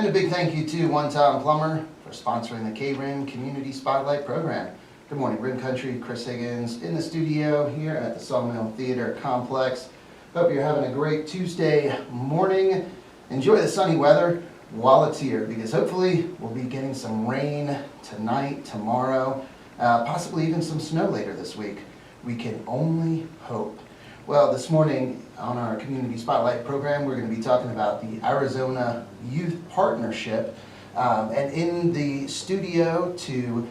And a big thank you to One Time Plumber for sponsoring the KRIM Community Spotlight Program. Good morning, Rim Country. Chris Higgins in the studio here at the Sawmill Theater Complex. Hope you're having a great Tuesday morning. Enjoy the sunny weather while it's here, because hopefully we'll be getting some rain tonight, tomorrow, possibly even some snow later this week. We can only hope. Well, this morning on our Community Spotlight program, we're going to be talking about the Arizona Youth Partnership. And in the studio to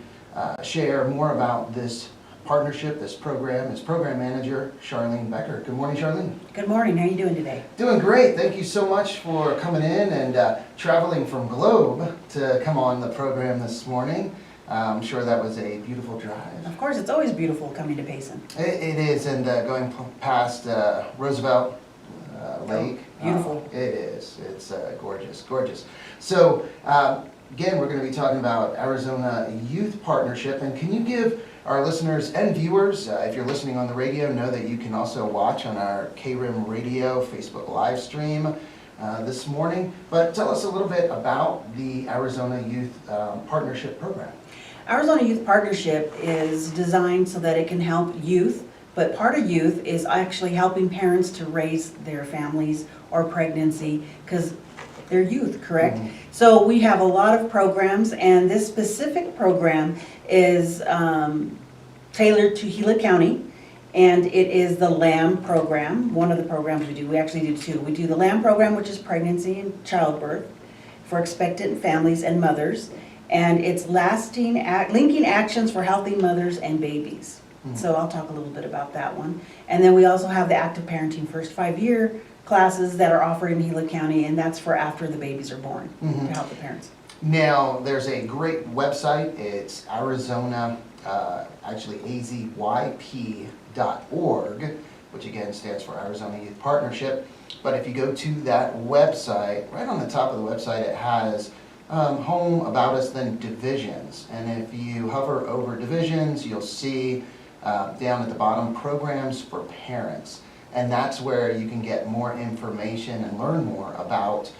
share more about this partnership, this program, is Program Manager Charlene Becker. Good morning, Charlene. Good morning. How are you doing today? Doing great. Thank you so much for coming in and traveling from Globe to come on the program this morning. I'm sure that was a beautiful drive. Of course, it's always beautiful coming to Payson. It is, and going past Roosevelt Lake. Beautiful. It is. It's gorgeous, gorgeous. So, again, we're going to be talking about Arizona Youth Partnership. And can you give our listeners and viewers, if you're listening on the radio, know that you can also watch on our KRIM Radio Facebook live stream this morning. But tell us a little bit about the Arizona Youth Partnership Program. Arizona Youth Partnership is designed so that it can help youth, but part of youth is actually helping parents to raise their families or pregnancy, because they're youth, correct? Mm-hmm. So we have a lot of programs, and this specific program is tailored to Gila County, and it is the LAM program, one of the programs we do. We actually do two. We do the LAM program, which is pregnancy and childbirth for expectant families and mothers, and it's linking actions for healthy mothers and babies. Mm-hmm. So I'll talk a little bit about that one. And then we also have the Active Parenting First 5-year classes that are offered in Gila County, and that's for after the babies are born, mm-hmm. to help the parents. Now, there's a great website. It's Arizona, actually AZYP.org, which again stands for Arizona Youth Partnership. But if you go to that website, right on the top of the website, it has home, about us, then divisions. And if you hover over divisions, you'll see down at the bottom, programs for parents. And that's where you can get more information and learn more about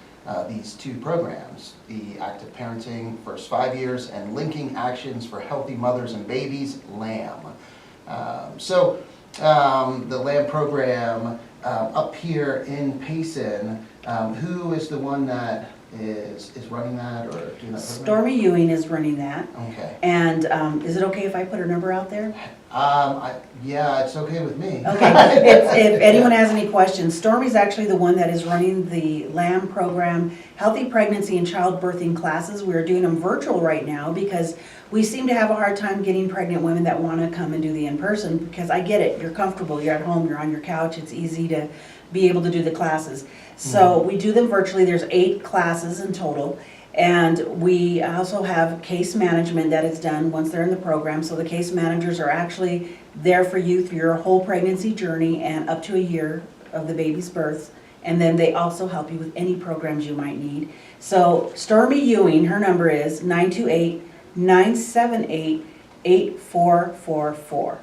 these two programs, the Active Parenting First 5 years and Linking Actions for Healthy Mothers and Babies, LAM. The LAM program up here in Payson, who is the one that is running that or doing that program? Stormy Ewing is running that. Okay. And is it okay if I put her number out there? Yeah, it's okay with me. Okay. If anyone has any questions, Stormy's actually the one that is running the LAM program, Healthy Pregnancy and Childbirthing classes. We're doing them virtual right now because we seem to have a hard time getting pregnant women that want to come and do the in-person, because I get it. You're comfortable. You're at home. You're on your couch. It's easy to be able to do the classes. So we do them virtually. There's 8 classes in total. And we also have case management that is done once they're in the program. So the case managers are actually there for you through your whole pregnancy journey and up to a year of the baby's birth. And then they also help you with any programs you might need. So Stormy Ewing, her number is 928-978-8444.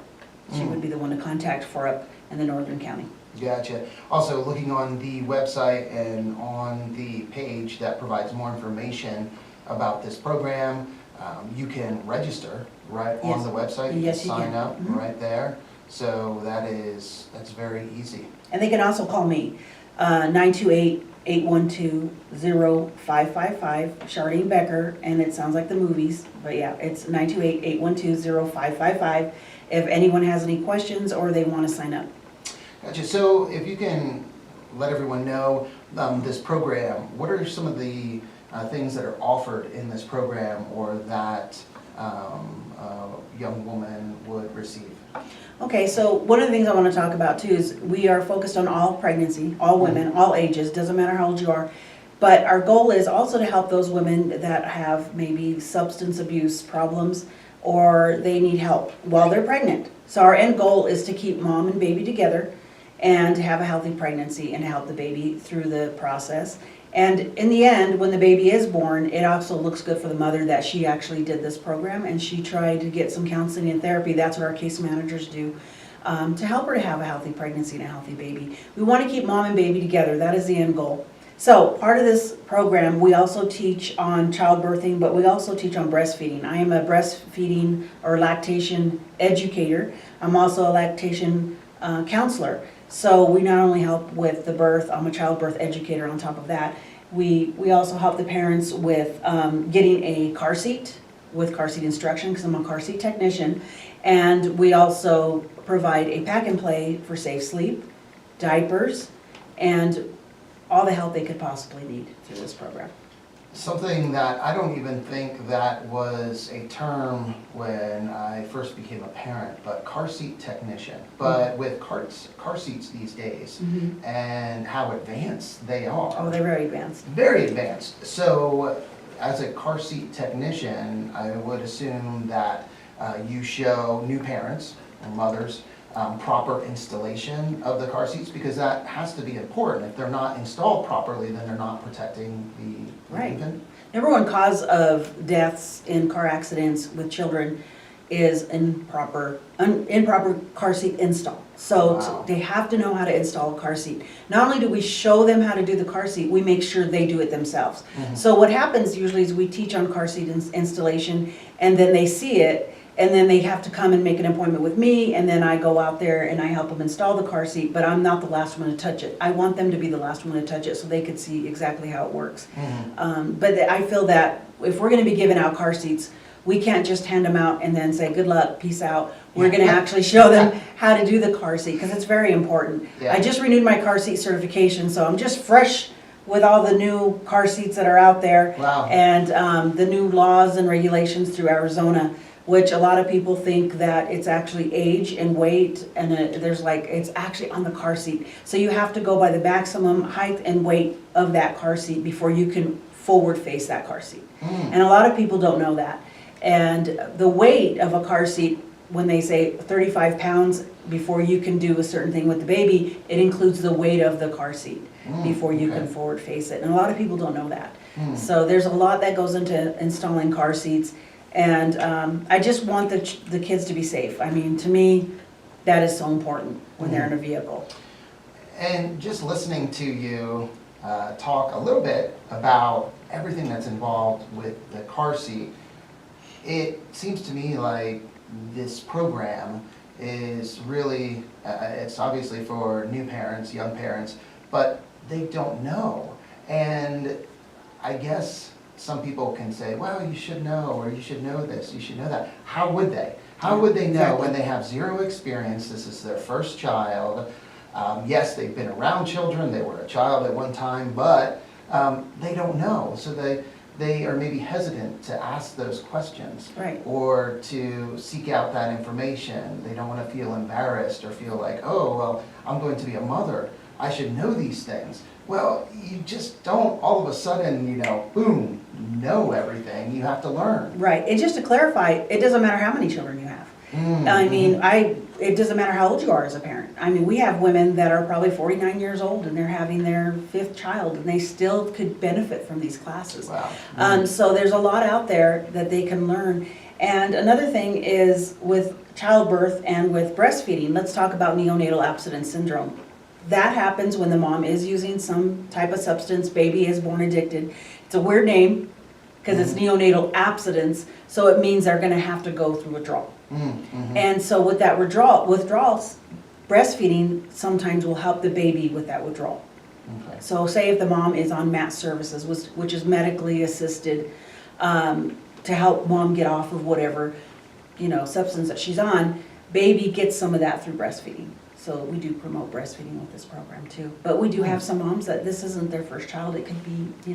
She would be the one to contact for up in the Northern County. Gotcha. Also, looking on the website and on the page that provides more information about this program, you can register right on the website. You can sign up right there. So that's very easy. And they can also call me, 928-812-0555, Charlene Becker, and it sounds like the movies, but yeah, it's 928-812-0555 if anyone has any questions or they want to sign up. Gotcha. So if you can let everyone know this program, what are some of the things that are offered in this program or that a young woman would receive? Okay, so one of the things I want to talk about too is we are focused on all pregnancy, all women, all ages, doesn't matter how old you are. But our goal is also to help those women that have maybe substance abuse problems or they need help while they're pregnant. So our end goal is to keep mom and baby together and to have a healthy pregnancy and help the baby through the process. And in the end, when the baby is born, it also looks good for the mother that she actually did this program and she tried to get some counseling and therapy. That's what our case managers do to help her to have a healthy pregnancy and a healthy baby. We want to keep mom and baby together. That is the end goal. So part of this program, we also teach on childbirthing, but we also teach on breastfeeding. I am a breastfeeding or lactation educator. I'm also a lactation counselor. So we not only help with the birth, I'm a childbirth educator on top of that. We also help the parents with getting a car seat, with car seat instruction, because I'm a car seat technician. And we also provide a pack and play for safe sleep, diapers, and all the help they could possibly need through this program. Something that I don't even think that was a term when I first became a parent, but car seat technician. But with car seats these days and how advanced they are. Oh, they're very advanced. Very advanced. So as a car seat technician, I would assume that you show new parents or mothers proper installation of the car seats, because that has to be important. If they're not installed properly, then they're not protecting the Right. infant. Number one cause of deaths in car accidents with children is improper car seat install. So Wow. they have to know how to install a car seat. Not only do we show them how to do the car seat, we make sure they do it themselves. So what happens usually is we teach on car seat installation, and then they see it, and then they have to come and make an appointment with me, and then I go out there and I help them install the car seat, but I'm not the last one to touch it. I want them to be the last one to touch it so they could see exactly how it works. But I feel that if we're gonna be giving out car seats, we can't just hand them out and then say, good luck, peace out. We're gonna actually show them how to do the car seat, because it's very important. Yeah. I just renewed my car seat certification, so I'm just fresh with all the new car seats that are out there. Wow. And the new laws and regulations through Arizona, which a lot of people think that it's actually age and weight, and it's actually on the car seat. So you have to go by the maximum height and weight of that car seat before you can forward face that car seat. And a lot of people don't know that. And the weight of a car seat, when they say 35 pounds before you can do a certain thing with the baby, it includes the weight of the car seat before you can forward face it. And a lot of people don't know that. So there's a lot that goes into installing car seats. And I just want the kids to be safe. I mean, to me, that is so important when they're in a vehicle. And just listening to you talk a little bit about everything that's involved with the car seat, it seems to me like this program is really, it's obviously for new parents, young parents, but they don't know. And I guess some people can say, well, you should know, or you should know this, you should know that. How would they? How would they know when they have zero experience? This is their first child. Yes, they've been around children, they were a child at one time, but they don't know. So they are maybe hesitant to ask those questions. Right. Or to seek out that information. They don't want to feel embarrassed or feel like, oh, well, I'm going to be a mother, I should know these things. Well, you just don't all of a sudden, boom, know everything. You have to learn. Right. And just to clarify, it doesn't matter how many children you have. I mean, it doesn't matter how old you are as a parent. I mean, we have women that are probably 49 years old and they're having their 5th child, and they still could benefit from these classes. Wow. So there's a lot out there that they can learn. And another thing is with childbirth and with breastfeeding, let's talk about neonatal abstinence syndrome. That happens when the mom is using some type of substance, baby is born addicted. It's a weird name because it's neonatal abstinence, so it means they're gonna have to go through withdrawal. And so with that withdrawals, breastfeeding sometimes will help the baby with that withdrawal. Okay. So say if the mom is on MAT services, which is medically assisted to help mom get off of whatever, substance that she's on, baby gets some of that through breastfeeding. So we do promote breastfeeding with this program too. But we do have some moms that this isn't their first child. It could be,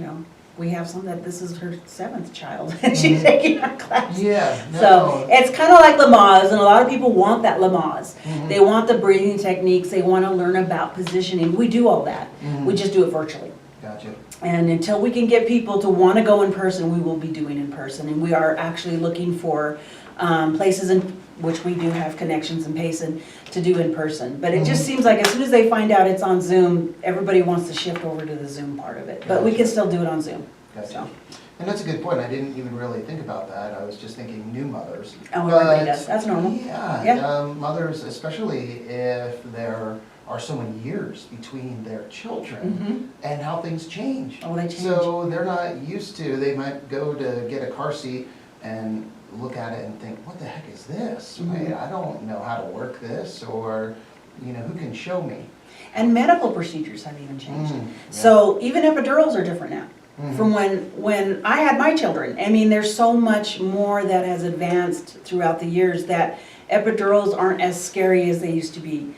we have some that this is her 7th child and she's taking our class. Yeah. No. So it's kind of like Lamaze, and a lot of people want that Lamaze. They want the breathing techniques. They want to learn about positioning. We do all that. We just do it virtually. Gotcha. And until we can get people to want to go in person, we will be doing in person. And we are actually looking for places in which we do have connections in Payson to do in person. But it just seems like as soon as they find out it's on Zoom, everybody wants to shift over to the Zoom part of it. But we can still do it on Zoom. Gotcha. So. And that's a good point. I didn't even really think about that. I was just thinking new mothers. Oh, everybody does. That's normal. Yeah. Yeah. Mothers, especially if they're are so many years between their children and how things change. Oh, they change. So they're not used to, they might go to get a car seat and look at it and think, what the heck is this? Right? I don't know how to work this, or, who can show me? And medical procedures have even changed. Yeah. So even epidurals are different now. From when I had my children. I mean, there's so much more that has advanced throughout the years that epidurals aren't as scary as they used to be.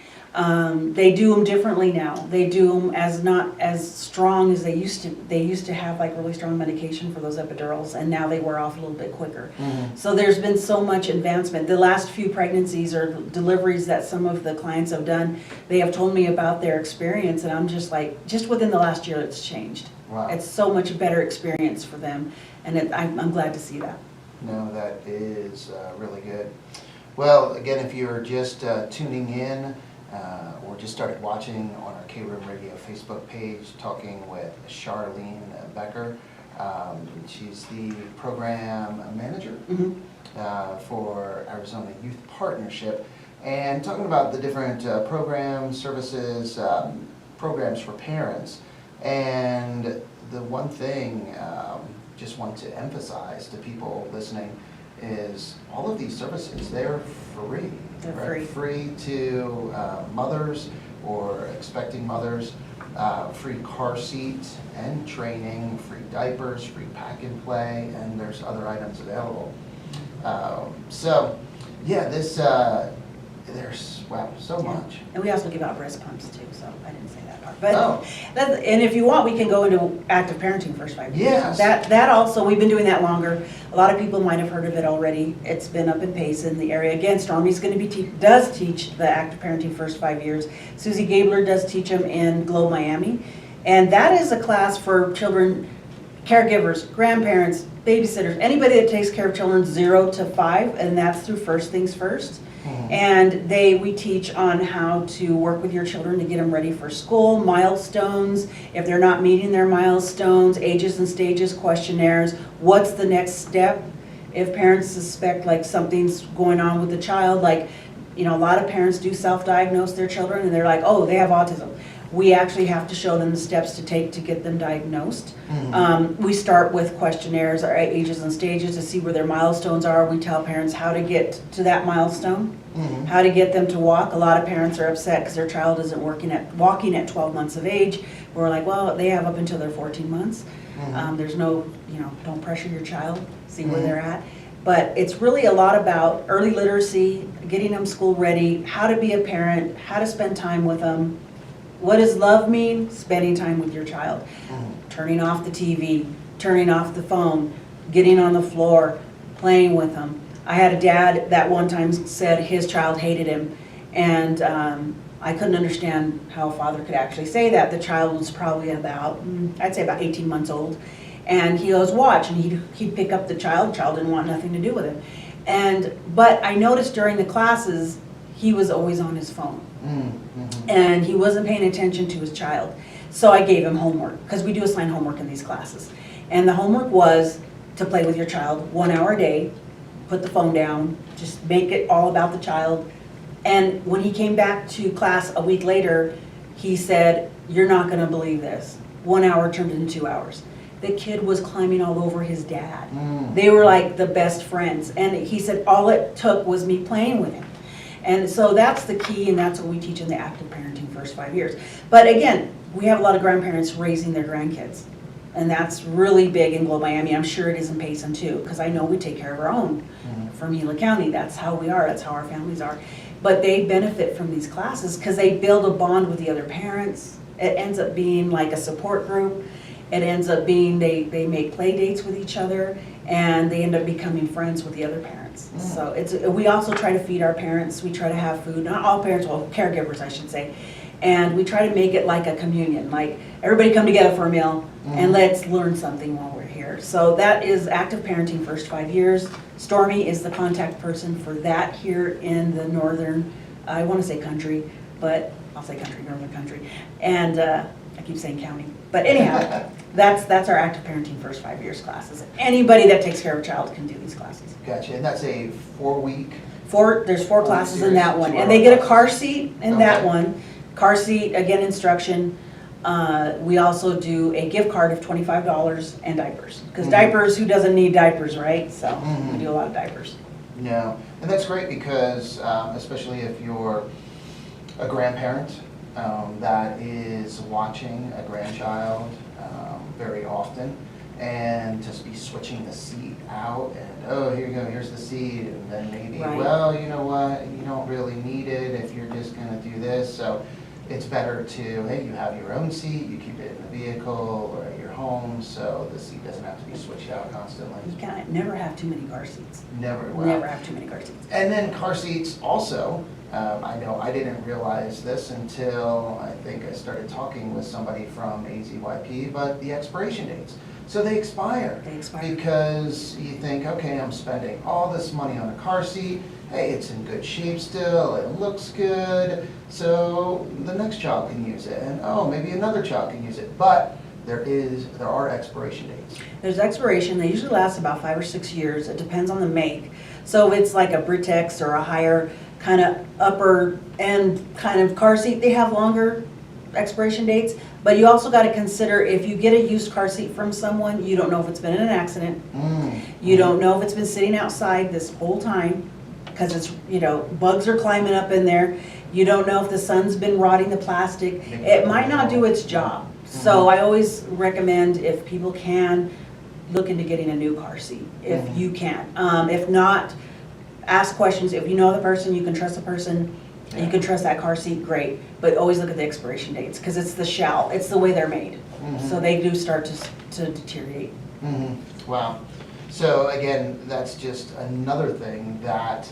They do them differently now. They do them as not as strong as they used to. They used to have like really strong medication for those epidurals, and now they wear off a little bit quicker. So there's been so much advancement. The last few pregnancies or deliveries that some of the clients have done, they have told me about their experience, and I'm just like, just within the last year it's changed. Wow. It's so much better experience for them, and I'm glad to see that. No, that is really good. Well, again, if you're just tuning in, or just started watching on our KRIM Radio Facebook page, talking with Charlene Becker. She's the Program Manager for Arizona Youth Partnership, and talking about the different programs, services, programs for parents. And the one thing just want to emphasize to people listening is all of these services, they're free. They're right? Free to mothers or expecting mothers, free car seats and training, free diapers, free pack and play, and there's other items available. So, yeah, this, there's, wow, so much. And we also give out breast pumps too, so I didn't say that part. But Oh. and if you want, we can go into active parenting first 5 years. Yes. That also, we've been doing that longer. A lot of people might have heard of it already. It's been up in Pace in the area. Again, Stormy's going to be does teach the active parenting first 5 years. Susie Gabler does teach them in Globe, Miami. And that is a class for children, caregivers, grandparents, babysitters, anybody that takes care of children 0 to 5, and that's through First Things First. And we teach on how to work with your children to get them ready for school, milestones, if they're not meeting their milestones, ages and stages, questionnaires, what's the next step? If parents suspect like something's going on with the child, like, a lot of parents do self-diagnose their children and they're like, oh, they have autism. We actually have to show them the steps to take to get them diagnosed. We start with questionnaires, our ages and stages, to see where their milestones are. We tell parents how to get to that milestone, how to get them to walk. A lot of parents are upset because their child isn't walking at 12 months of age. We're like, well, they have up until they're 14 months. There's no, don't pressure your child, see where they're at. But it's really a lot about early literacy, getting them school ready, how to be a parent, how to spend time with them. What does love mean? Spending time with your child. Turning off the TV, turning off the phone, getting on the floor, playing with them. I had a dad that one time said his child hated him, and I couldn't understand how a father could actually say that. The child was probably about, I'd say about 18 months old, and he goes, watch, and he'd pick up the child didn't want nothing to do with it. But I noticed during the classes, he was always on his phone. And he wasn't paying attention to his child. So I gave him homework, because we do assign homework in these classes. And the homework was to play with your child 1 hour a day, put the phone down, just make it all about the child. And when he came back to class a week later, he said, you're not gonna believe this. 1 hour turned into 2 hours. The kid was climbing all over his dad. They were like the best friends. And he said all it took was me playing with him. And so that's the key, and that's what we teach in the active parenting first 5 years. But again, we have a lot of grandparents raising their grandkids. And that's really big in Globe, Miami. I'm sure it is in Payson too, because I know we take care of our own from Gila County. That's how we are, that's how our families are. But they benefit from these classes because they build a bond with the other parents. It ends up being like a support group. It ends up being they make play dates with each other, and they end up becoming friends with the other parents. So we also try to feed our parents. We try to have food, not all parents, well, caregivers I should say. And we try to make it like a communion, like everybody come together for a meal and let's learn something while we're here. So that is active parenting first 5 years. Stormy is the contact person for that here in the northern, I want to say country, but I'll say country, northern country. And I keep saying county. But anyhow, that's our active parenting first 5 years classes. Anybody that takes care of a child can do these classes. Gotcha, and that's a 4-week? There's four classes in that one, and they get a car seat in that one. Car seat, again, instruction. We also do a gift card of $25 and diapers. Because diapers, who doesn't need diapers, right? So we do a lot of diapers. Yeah, and that's great because especially if you're a grandparent that is watching a grandchild very often, and just be switching the seat out and, oh, here you go, here's the seat, and then maybe, Right. well, you know what, you don't really need it if you're just gonna do this, so it's better to, hey, you have your own seat, you keep it in the vehicle or at your home, so the seat doesn't have to be switched out constantly. You can't never have too many car seats. Never, well. Never have too many car seats. And then car seats also, I know I didn't realize this until I think I started talking with somebody from AZYP, but the expiration dates. So they expire. They expire. Because you think, okay, I'm spending all this money on a car seat, hey, it's in good shape still, it looks good, so the next child can use it, and oh, maybe another child can use it, but there are expiration dates. There's expiration, they usually last about 5 or 6 years, it depends on the make. So if it's like a Britex or a higher kind of upper end kind of car seat, they have longer expiration dates. But you also got to consider, if you get a used car seat from someone, you don't know if it's been in an accident. You don't know if it's been sitting outside this whole time, because it's, you know, bugs are climbing up in there. You don't know if the sun's been rotting the plastic. It might not do its job. So I always recommend, if people can, look into getting a new car seat, if you can. If not, ask questions. If you know the person, you can trust the person, you can trust that car seat, great. But always look at the expiration dates, because it's the shell, it's the way they're made. So they do start to deteriorate. Wow. So again, that's just another thing that,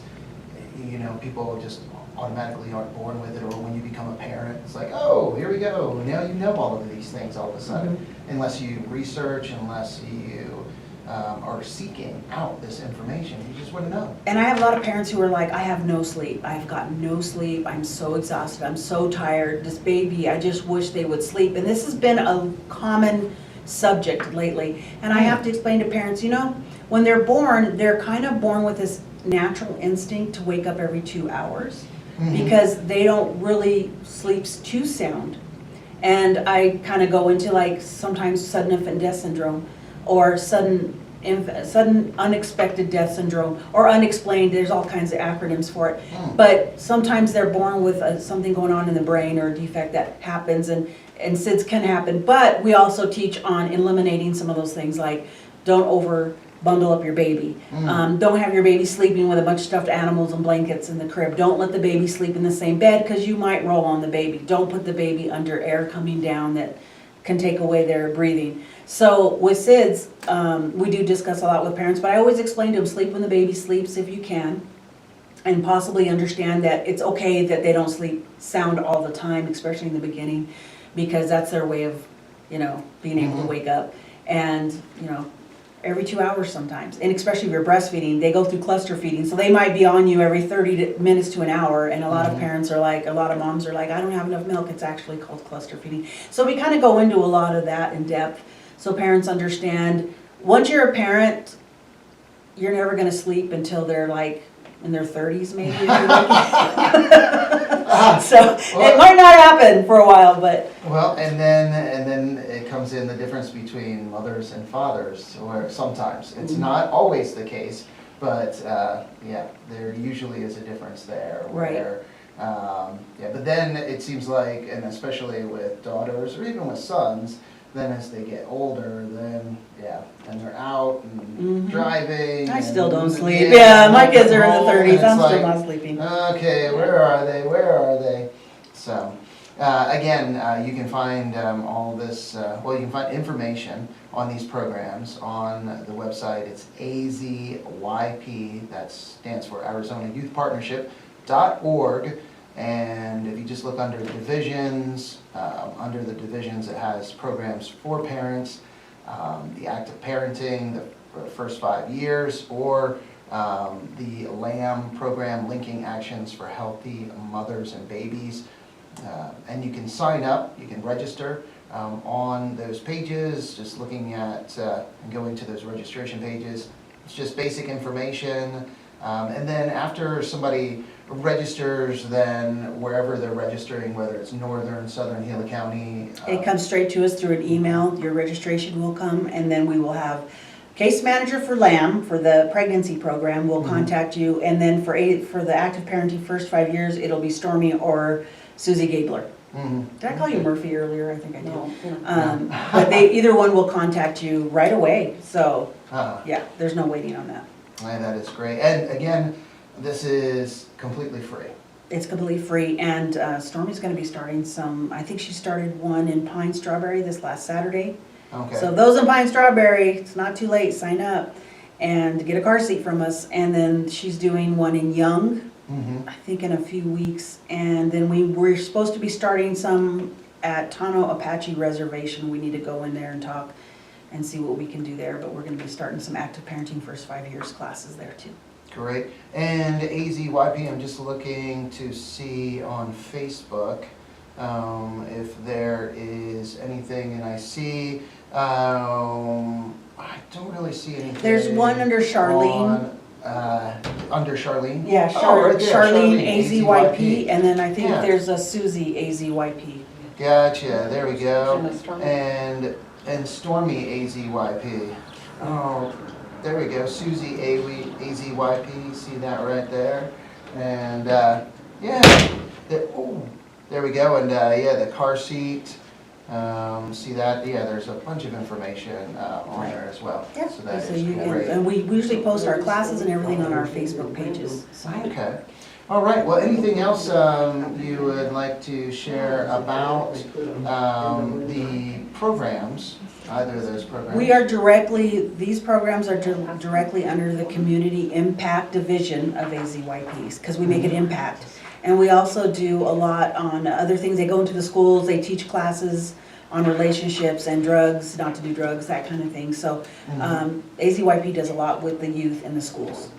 you know, people just automatically aren't born with it, or when you become a parent, it's like, oh, here we go, now you know all of these things all of a sudden. Unless you research, unless you are seeking out this information, you just wouldn't know. And I have a lot of parents who are like, I have no sleep. I've got no sleep. I'm so exhausted. I'm so tired. This baby, I just wish they would sleep. And this has been a common subject lately. And I have to explain to parents, you know, when they're born, they're kind of born with this natural instinct to wake up every 2 hours because they don't really sleep too sound. And I kind of go into like sometimes sudden infant death syndrome, or sudden unexpected death syndrome, or unexplained. There's all kinds of acronyms for it. But sometimes they're born with something going on in the brain, or a defect that happens, and SIDS can happen. But we also teach on eliminating some of those things, like don't over bundle up your baby. Don't have your baby sleeping with a bunch of stuffed animals and blankets in the crib. Don't let the baby sleep in the same bed, because you might roll on the baby. Don't put the baby under air coming down that can take away their breathing. So with SIDS, we do discuss a lot with parents, but I always explain to them, sleep when the baby sleeps if you can, and possibly understand that it's okay that they don't sleep sound all the time, especially in the beginning, because that's their way of, you know, being able to wake up. And, you know, every 2 hours sometimes, and especially if you're breastfeeding, they go through cluster feeding, so they might be on you every 30 minutes to an hour, and a lot of parents are like, a lot of moms are like, I don't have enough milk. It's actually called cluster feeding. So we kind of go into a lot of that in depth, so parents understand, once you're a parent, you're never going to sleep until they're like in their 30s maybe. So it might not happen for a while, but. Well, and then it comes in the difference between mothers and fathers, or sometimes. It's not always the case, but yeah, there usually is a difference there. Where, yeah, but then it seems like, and especially with daughters, or even with sons, then as they get older, then, yeah, and they're out and driving. I still don't and, sleep. Yeah, my kids are in the home, 30s. I'm it's still like, not sleeping. okay, where are they? Where are they? So, again, you can find all this, well, you can find information on these programs on the website. It's AZYP, that stands for Arizona Youth Partnership.org. And if you just look under divisions, under the divisions it has programs for parents, the active parenting, the first 5 years, or the LAM program, Linking Actions for Healthy Mothers and Babies. And you can sign up, you can register on those pages, just looking at and going to those registration pages. It's just basic information. And then after somebody registers, then wherever they're registering, whether it's northern, southern Gila County. It comes straight to us through an email, your registration will come, and then we will have case manager for LAM, for the pregnancy program, will contact you, and then for the active parenting first 5 years, it'll be Stormy or Susie Gabler. Did I call you Murphy earlier? I think I did. But either one will contact you right away, so, yeah, there's no waiting on that. And that is great. And again, this is completely free. It's completely free, and Stormy's gonna be starting some, I think she started one in Pine Strawberry this last Saturday. Okay. So those in Pine Strawberry, it's not too late, sign up and get a car seat from us. And then she's doing one in Young, I think in a few weeks. And then we're supposed to be starting some at Tano Apache Reservation. We need to go in there and talk and see what we can do there. But we're gonna be starting some active parenting first 5 years classes there too. Great. And AZYP, I'm just looking to see on Facebook if there is anything, and I see, I don't really see anything. There's one under Charlene. Under Charlene? Yeah, right there, Charlene AZYP, AZYP. and then I think Yeah. there's a Susie AZYP. Gotcha, there we go. And Stormy AZYP. Oh, there we go, Susie AZYP, see that right there? And, yeah, there we go, and, yeah, the car seat, see that? Yeah, there's a bunch of information on there as well. Yeah, So that so is you can, great. and we usually post our classes and everything on our Facebook pages. So. Okay. All right, well, anything else you would like to share about the programs, either of those programs? These programs are directly under the Community Impact Division of AZYPs, because we make an impact. And we also do a lot on other things. They go into the schools, they teach classes on relationships and drugs, not to do drugs, that kind of thing. So AZYP does a lot with the youth in the schools.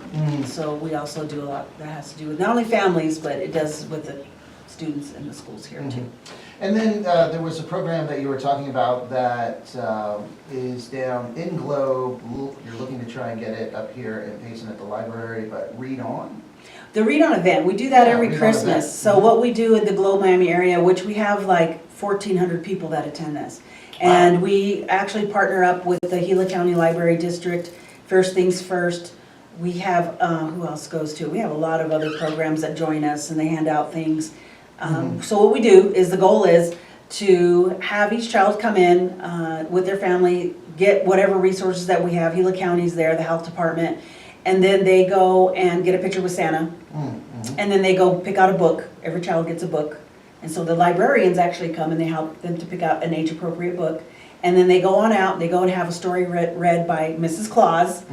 So we also do a lot that has to do with not only families, but it does with the students in the schools here too. And then there was a program that you were talking about that is down in Globe. You're looking to try and get it up here in Payson at the library, but Read On. The Read On event, we do that every Read On Christmas. event. So what we do in the Globe Miami area, which we have like 1,400 people that attend this. And we actually partner up with the Gila County Library District, First Things First. We have, who else goes to? We have a lot of other programs that join us and they hand out things. So what we do is, the goal is to have each child come in with their family, get whatever resources that we have. Gila County's there, the health department. And then they go and get a picture with Santa. And then they go pick out a book. Every child gets a book. And so the librarians actually come and they help them to pick out an age-appropriate book. And then they go on out, they go and have a story read by Mrs. Claus.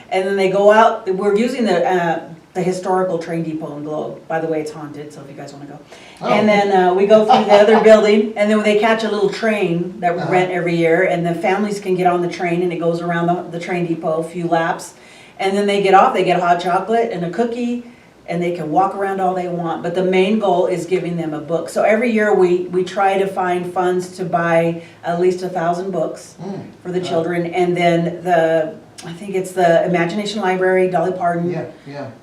And then they go out, we're using the historical train depot in Globe. By the way, it's haunted, so if you guys want to go. And then we go through the other building, and then they catch a little train that we rent every year, and the families can get on the train, and it goes around the train depot a few laps. And then they get off, they get a hot chocolate and a cookie, and they can walk around all they want. But the main goal is giving them a book. So every year we try to find funds to buy at least 1,000 books for the children. And then I think it's the Imagination Library, Dolly Parton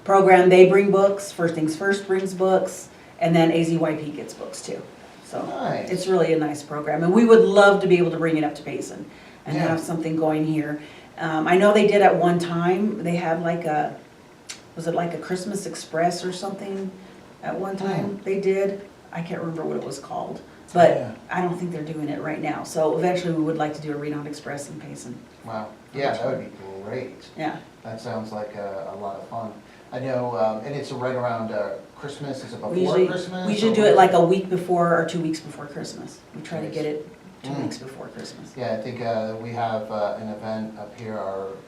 program, they bring books. First Things First brings books, and then AZYP gets books too. So it's really a nice program. And we would love to be able to bring it up to Payson and have something going here. I know they did at one time, they had like was it like a Christmas Express or something at one time they did? I can't remember what it was called, but I don't think they're doing it right now. So eventually we would like to do a Read On Express in Payson. Wow, yeah, that would be great. Yeah. That sounds like a lot of fun. I know, and it's right around Christmas, is it before Christmas? We usually do it like a week before or 2 weeks before Christmas. We try to get it 2 weeks before Christmas. Yeah, I think we have an event up here,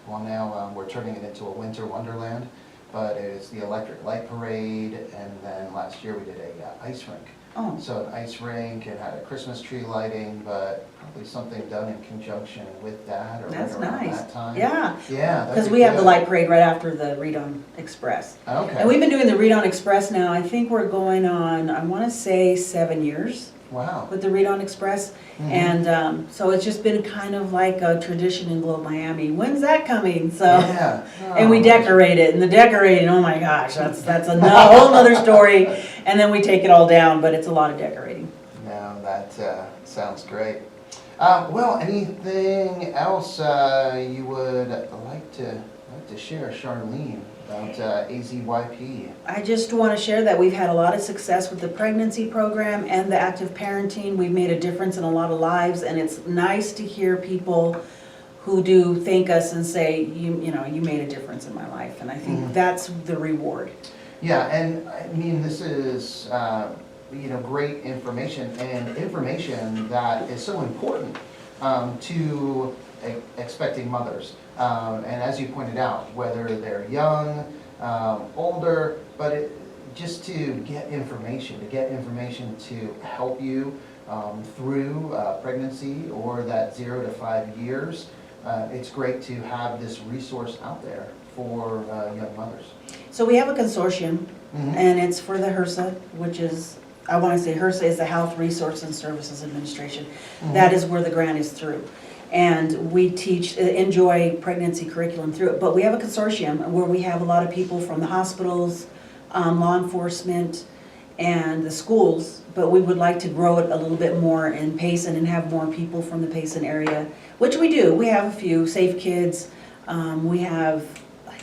well now we're turning it into a winter wonderland, but it's the Electric Light Parade, and then last year we did a ice rink. Oh. So an ice rink, and had a Christmas tree lighting, but probably something done in conjunction with that, or That's right around nice. that time. Yeah. Yeah. Because we have the light parade right after the Read On Express. Okay. And we've been doing the Read On Express now, I think we're going on, I want to say 7 years. Wow. with the Read On Express. And so it's just been kind of like a tradition in Globe, Miami. When's that coming? So, Yeah. and we Oh, decorate it, and the decorating, oh my gosh, that's a whole nother story. And then we take it all down, but it's a lot of decorating. No, that sounds great. Well, anything else you would like to share, Charlene, about AZYP? I just want to share that we've had a lot of success with the pregnancy program and the active parenting. We've made a difference in a lot of lives, and it's nice to hear people who do thank us and say, you know, you made a difference in my life, and I think that's the reward. Yeah, and I mean, this is great information, and information that is so important to expecting mothers. And as you pointed out, whether they're young, older, but just to get information to help you through pregnancy or that 0 to 5 years, it's great to have this resource out there for young mothers. So we have a consortium, and it's for the HRSA, which is, I want to say HRSA is the Health Resource and Services Administration. That is where the grant is through. And we enjoy pregnancy curriculum through it. But we have a consortium where we have a lot of people from the hospitals, law enforcement, and the schools. But we would like to grow it a little bit more in Payson and have more people from the Payson area, which we do. We have a few, Safe Kids. We have, I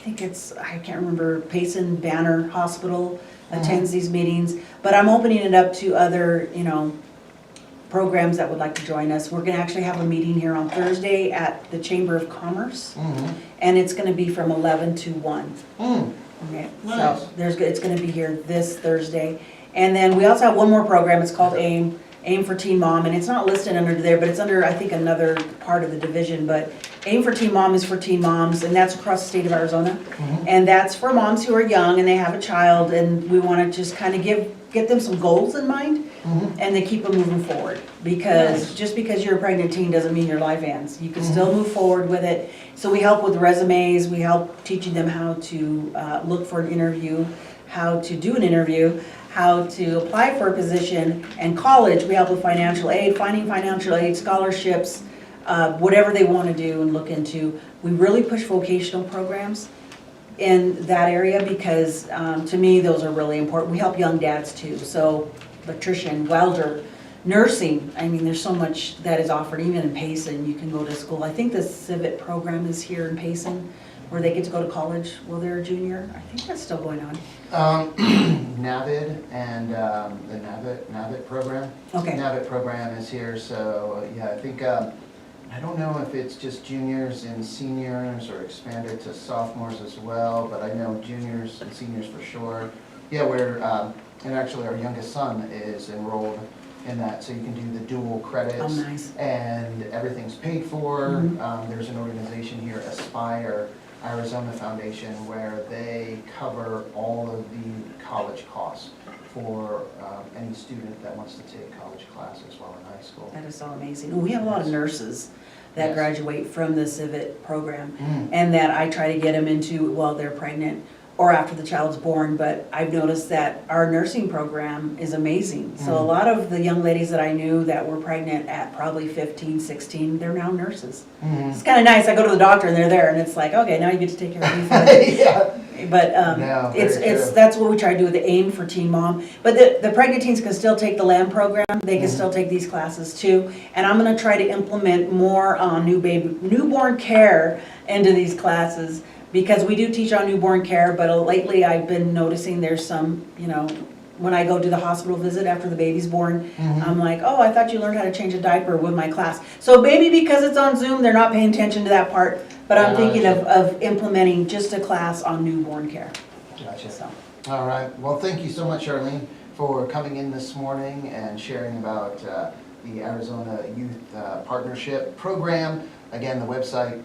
can't remember, Payson Banner Hospital attends these meetings. But I'm opening it up to other, programs that would like to join us. We're going to actually have a meeting here on Thursday at the Chamber of Commerce, and it's going to be from 11 to 1. Okay, Nice. so it's going to be here this Thursday. And then we also have one more program. It's called AIM for Teen Mom, and it's not listed under there, but it's under, I think, another part of the division. But AIM for Teen Mom is for teen moms, and that's across the state of Arizona. And that's for moms who are young and they have a child, and we want to just kind of get them some goals in mind, and they keep them moving forward. Because just because you're a pregnant teen doesn't mean your life ends. You can still move forward with it. So we help with resumes, we help teaching them how to look for an interview, how to do an interview, how to apply for a position, and college, we help with financial aid, finding financial aid, scholarships, whatever they want to do and look into. We really push vocational programs in that area because to me those are really important. We help young dads too, so electrician, welder, nursing. I mean, there's so much that is offered. Even in Payson, you can go to school. I think the AZYP program is here in Payson, where they get to go to college while they're a junior. I think that's still going on. NAVID and the NAVID program. Okay. NAVID program is here, so yeah, I think, I don't know if it's just juniors and seniors or expanded to sophomores as well, but I know juniors and seniors for sure. Yeah, and actually our youngest son is enrolled in that, so you can do the dual credits. Oh, nice. And everything's paid for. There's an organization here, Aspire Arizona Foundation, where they cover all of the college costs for any student that wants to take college classes while in high school. That is so amazing. And we have a lot of nurses that graduate from the AZYP program, Mm. and that I try to get them into while they're pregnant or after the child's born. But I've noticed that our nursing program is amazing. So a lot of the young ladies that I knew that were pregnant at probably 15, 16, they're now nurses. It's kind of nice. I go to the doctor and they're there, and it's like, okay, now you get to take care of me. Yeah. But No, very true. that's what we try to do with the AIM for Teen Mom. But the pregnant teens can still take the LAM program. They can still take these classes too. And I'm going to try to implement more newborn care into these classes, because we do teach on newborn care, but lately I've been noticing there's some, when I go do the hospital visit after the baby's born, I'm like, oh, I thought you learned how to change a diaper with my class. So maybe because it's on Zoom, they're not paying attention to that part, but I'm thinking of implementing just a class on newborn care. Gotcha. So. All right. Well, thank you so much, Charlene, for coming in this morning and sharing about the Arizona Youth Partnership Program. Again, the website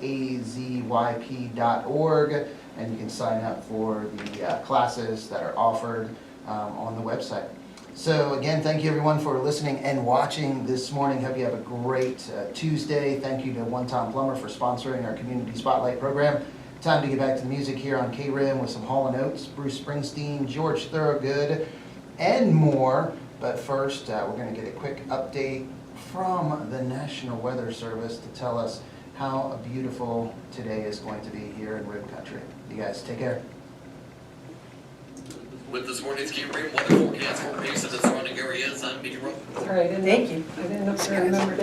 azyp.org, and you can sign up for the classes that are offered on the website. So again, thank you everyone for listening and watching this morning. Hope you have a great Tuesday. Thank you to One Time Plumber for sponsoring our Community Spotlight program. Time to get back to the music here on KRIM with some Hall & Oates, Bruce Springsteen, George Thorogood, and more. But first, we're going to get a quick update from the National Weather Service to tell us how beautiful today is going to be here in Rib Country. You guys take care. With this morning's KRIM weather forecast for base of the surrounding areas, I'm Meteorologist. Sorry, I didn't. Thank you. I didn't remember